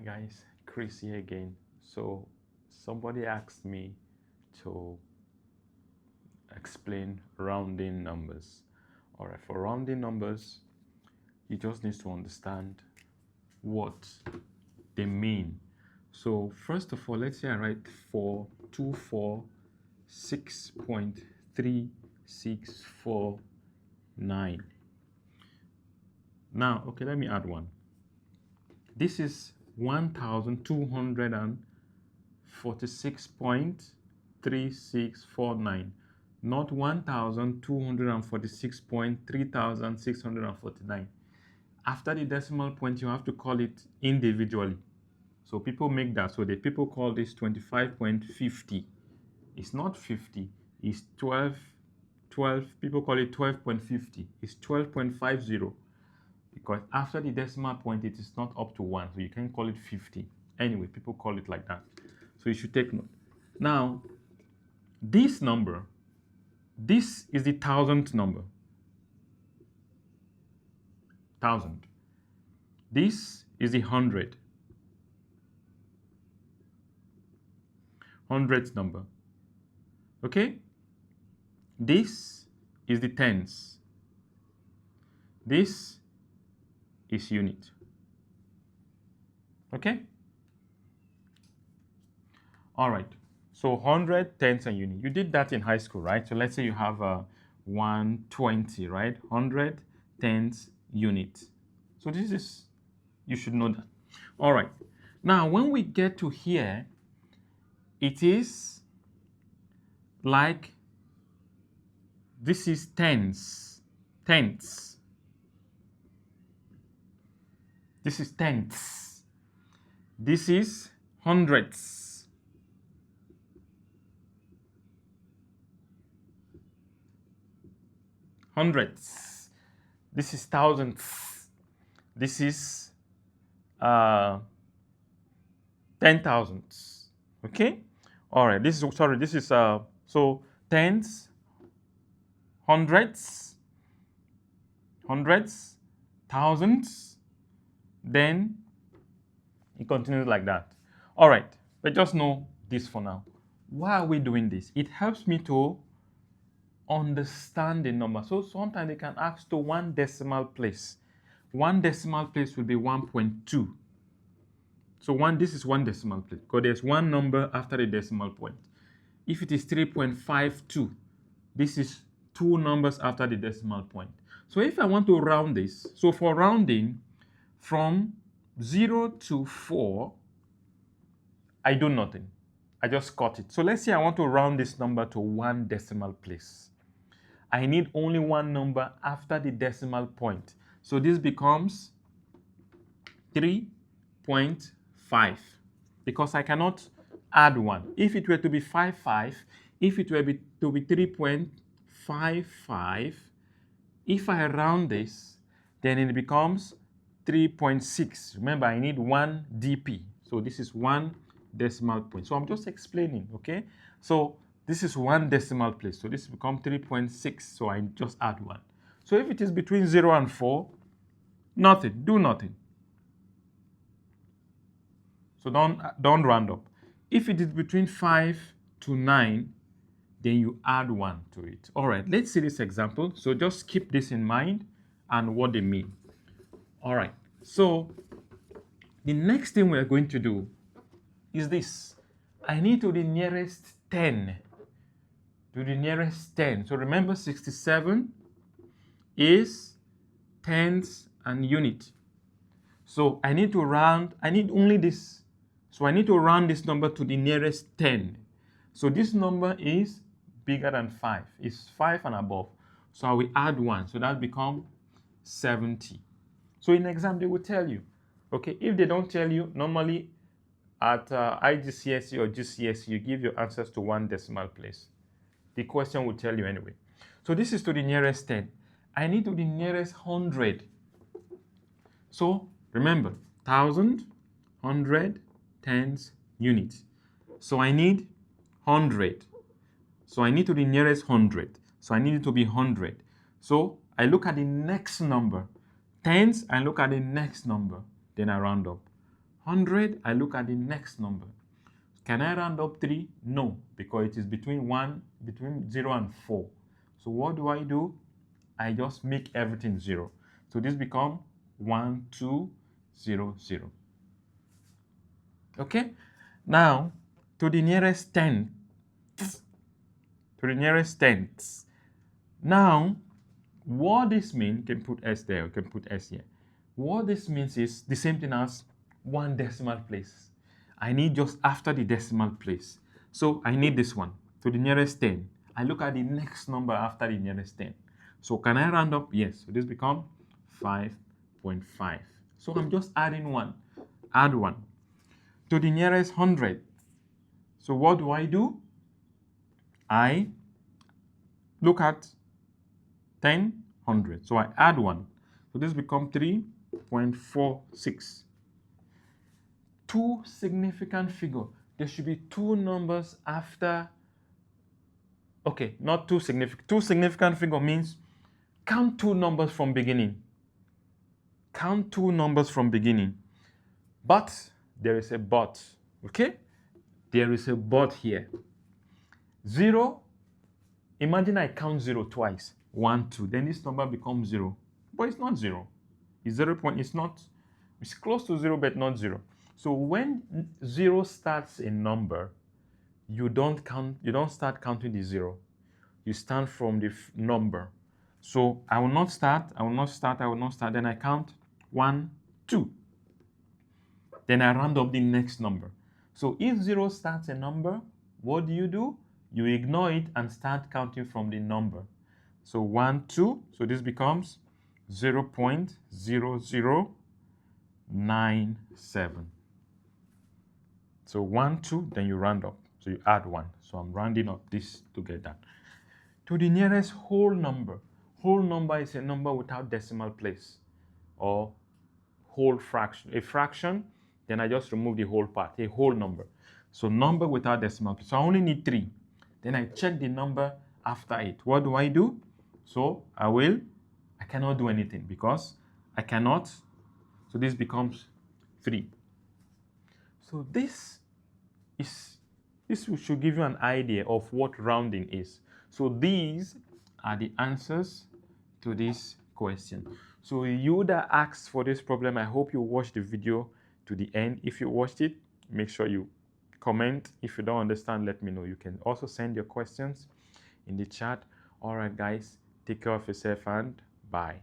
Guys, Chris here again. So somebody asked me to explain rounding numbers. All right, for rounding numbers, you just need to understand what they mean. So first of all, let's say I write 424.6.3649. Now, okay, let me add one. This is 1,246.3649, not 1,246.3649. After the decimal point, you have to call it individually. So people make that. So the people call this 25.50. It's not 50. It's 12. People call it 12.50. It's 12.50. Because after the decimal point, it is not up to 1, so you can call it 50. Anyway, people call it like that. So you should take note. Now, this number, this is the thousandth number. 1,000. This is the hundredth number. Okay? This is the tens. This is unit. Okay? All right. So 100, tens, and unit. You did that in high school, right? So let's say you have a 120, right? 100, tens, unit. So this is, you should know that. All right. Now, when we get to here, it is like, this is tens. Tenths. This is tenths. This is hundredths. Hundredths. This is thousandths. This is 10,000ths. Okay? All right. This is, sorry, this is, so tens, hundreds, thousands, then it continues like that. All right, but just know this for now. Why are we doing this? It helps me to understand the number. So sometimes they can ask to one decimal place. One decimal place will be 1.2. So this is one decimal place, because there's one number after the decimal point. If it is 3.52, this is two numbers after the decimal point. So if I want to round this, so for rounding, from 0 to 4, I do nothing. I just cut it. So let's say I want to round this number to one decimal place. I need only one number after the decimal point. So this becomes 3.5, because I cannot add 1. If it were to be 5.5, if it were to be 3.55, if I round this, then it becomes 3.6. Remember, I need 1 dp. So this is 1 decimal point. So I'm just explaining, okay? So this is 1 decimal place. So this becomes 3.6. So I just add 1. So if it is between 0 and 4, nothing. Do nothing. So don't round up. If it is between 5 to 9, then you add 1 to it. All right, let's see this example. So just keep this in mind and what they mean. All right, so the next thing we're going to do is this. I need to the nearest 10. To the nearest 10. So remember, 67 is tens and unit. So I need to round, I need only this. So I need to round this number to the nearest 10. So this number is bigger than 5. It's 5 and above. So I will add 1. So that becomes 70. So in exam, they will tell you. Okay, if they don't tell you, normally at IGCSE or GCSE, you give your answers to one decimal place. The question will tell you anyway. So this is to the nearest 10. I need to the nearest 100. So remember, 1,000, 100, tens, units. So I need 100. So I need to the nearest 100. So I need it to be 100. So I look at the next number. Tens, I look at the next number. Then I round up. 100, I look at the next number. Can I round up 3? No, because it is between 0 and 4. So what do? I just make everything 0. So this become 1, 2, 0, 0. Okay? Now, to the nearest tenth. To the nearest tenth. Now, what this means, you can put S there, you can put S here. What this means is the same thing as 1 decimal place. I need just after the decimal place. So I need this one, to the nearest 10. I look at the next number after the nearest 10. So can I round up? Yes. So this become 5.5. So I'm just adding 1. Add 1. To the nearest 100. So what do? I look at 10, 100. So I add 1. So this becomes 3.46. Two significant figure. There should be 2 numbers after. Okay, not two significant. 2 significant figure means count 2 numbers from beginning. Count 2 numbers from beginning. But there is a but. Okay? There is a but here. 0. Imagine I count 0 twice. 1, 2. Then this number becomes 0. But it's not 0. It's 0. It's not. It's close to 0, but not 0. So when 0 starts a number, you don't start counting the 0. You start from the number. So I will not start. Then I count 1, 2. Then I round up the next number. So if 0 starts a number, what do? You ignore it and start counting from the number. So 1, 2. So this becomes 0.0097. So 1, 2, then you round up. So you add 1. So I'm rounding up this to get that. To the nearest whole number. Whole number is a number without decimal place or whole fraction. A fraction, then I just remove the whole part, a whole number. So number without decimal place. So I only need 3. Then I check the number after it. What do? So I cannot do anything because I cannot. So this becomes 3. So this should give you an idea of what rounding is. So these are the answers to this question. So you that asked for this problem, I hope you watched the video to the end. If you watched it, make sure you comment. If you don't understand, let me know. You can also send your questions in the chat. All right, guys, take care of yourself and bye.